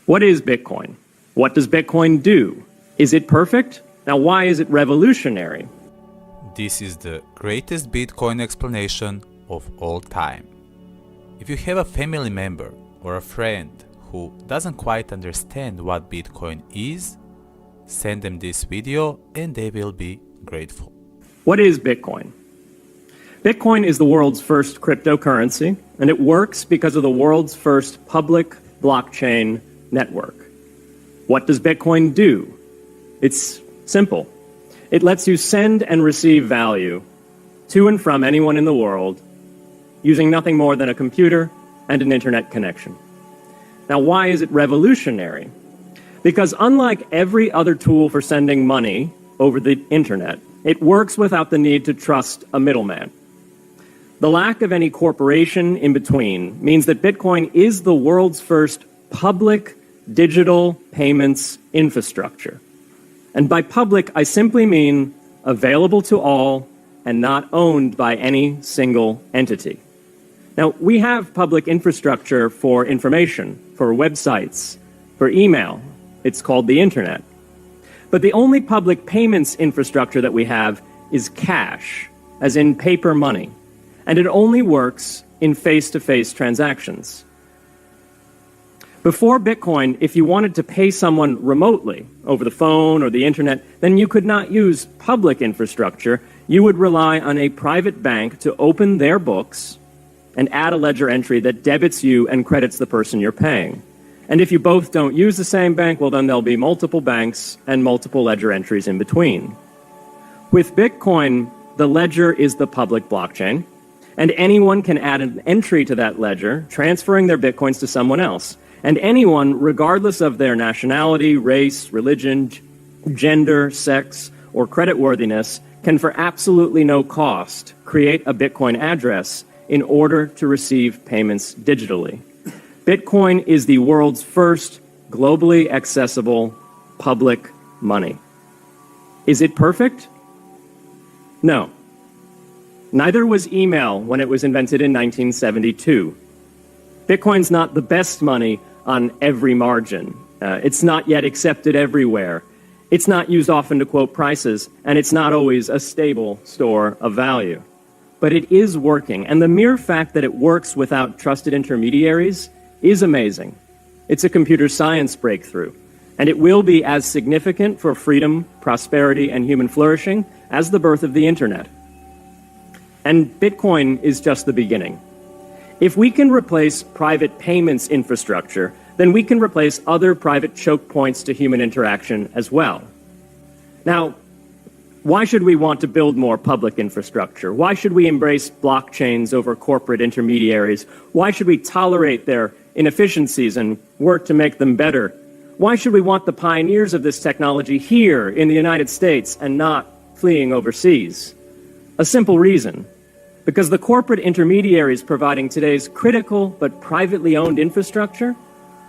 What is Bitcoin? What does Bitcoin do? Is it perfect? Now, why is it revolutionary? This is the greatest Bitcoin explanation of all time. If you have a family member or a friend who doesn't quite understand what Bitcoin is, send them this video and they will be grateful. What is Bitcoin? Bitcoin is the world's first cryptocurrency, and it works because of the world's first public blockchain network. What does Bitcoin do? It's simple. It lets you send and receive value to and from anyone in the world using nothing more than a computer and an internet connection. Now, why is it revolutionary? Because unlike every other tool for sending money over the internet, it works without the need to trust a middleman. The lack of any corporation in between means that Bitcoin is the world's first public digital payments infrastructure. And by public, I simply mean available to all and not owned by any single entity. Now, we have public infrastructure for information, for websites, for email. It's called the internet. But the only public payments infrastructure that we have is cash, as in paper money. And it only works in face-to-face transactions. Before Bitcoin, if you wanted to pay someone remotely over the phone or the internet, then you could not use public infrastructure. You would rely on a private bank to open their books and add a ledger entry that debits you and credits the person you're paying. And if you both don't use the same bank, well, then there'll be multiple banks and multiple ledger entries in between. With Bitcoin, the ledger is the public blockchain, and anyone can add an entry to that ledger, transferring their Bitcoins to someone else. And anyone, regardless of their nationality, race, religion, gender, sex, or creditworthiness, can for absolutely no cost create a Bitcoin address in order to receive payments digitally. Bitcoin is the world's first globally accessible public money. Is it perfect? No. Neither was email when it was invented in 1972. Bitcoin's not the best money on every margin. It's not yet accepted everywhere. It's not used often to quote prices, and it's not always a stable store of value. But it is working, and the mere fact that it works without trusted intermediaries is amazing. It's a computer science breakthrough, and it will be as significant for freedom, prosperity, and human flourishing as the birth of the internet. And Bitcoin is just the beginning. If we can replace private payments infrastructure, then we can replace other private choke points to human interaction as well. Now, why should we want to build more public infrastructure? Why should we embrace blockchains over corporate intermediaries? Why should we tolerate their inefficiencies and work to make them better? Why should we want the pioneers of this technology here in the United States and not fleeing overseas? A simple reason. Because the corporate intermediaries providing today's critical but privately owned infrastructure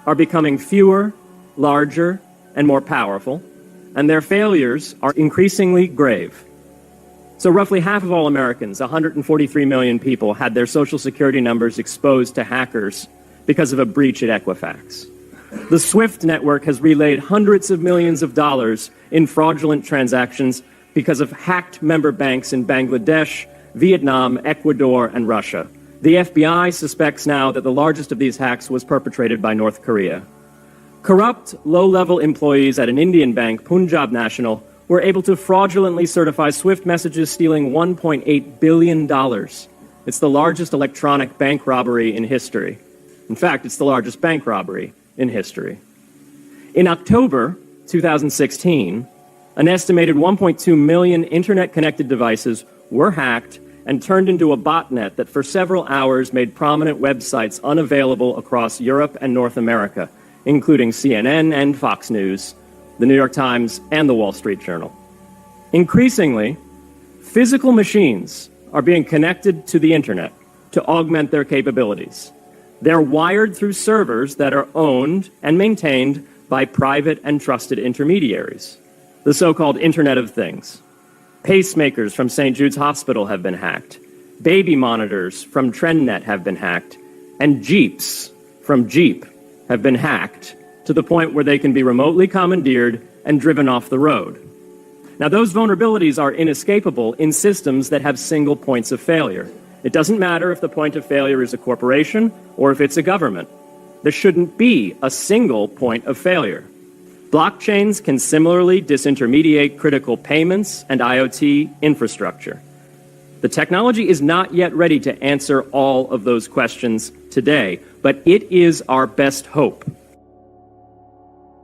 are becoming fewer, larger, and more powerful, and their failures are increasingly grave. So roughly half of all Americans, 143 million people, had their Social Security numbers exposed to hackers because of a breach at Equifax. The SWIFT network has relayed hundreds of millions of dollars in fraudulent transactions because of hacked member banks in Bangladesh, Vietnam, Ecuador, and Russia. The FBI suspects now that the largest of these hacks was perpetrated by North Korea. Corrupt, low-level employees at an Indian bank, Punjab National, were able to fraudulently certify SWIFT messages stealing $1.8 billion. It's the largest electronic bank robbery in history. In fact, it's the largest bank robbery in history. In October 2016, an estimated 1.2 million internet-connected devices were hacked and turned into a botnet that for several hours made prominent websites unavailable across Europe and North America, including CNN and Fox News, the New York Times, and the Wall Street Journal. Increasingly, physical machines are being connected to the internet to augment their capabilities. They're wired through servers that are owned and maintained by private and trusted intermediaries, the so-called Internet of Things. Pacemakers from St. Jude's Hospital have been hacked. Baby monitors from TrendNet have been hacked. And Jeeps from Jeep have been hacked to the point where they can be remotely commandeered and driven off the road. Now, those vulnerabilities are inescapable in systems that have single points of failure. It doesn't matter if the point of failure is a corporation or if it's a government. There shouldn't be a single point of failure. Blockchains can similarly disintermediate critical payments and IoT infrastructure. The technology is not yet ready to answer all of those questions today, but it is our best hope.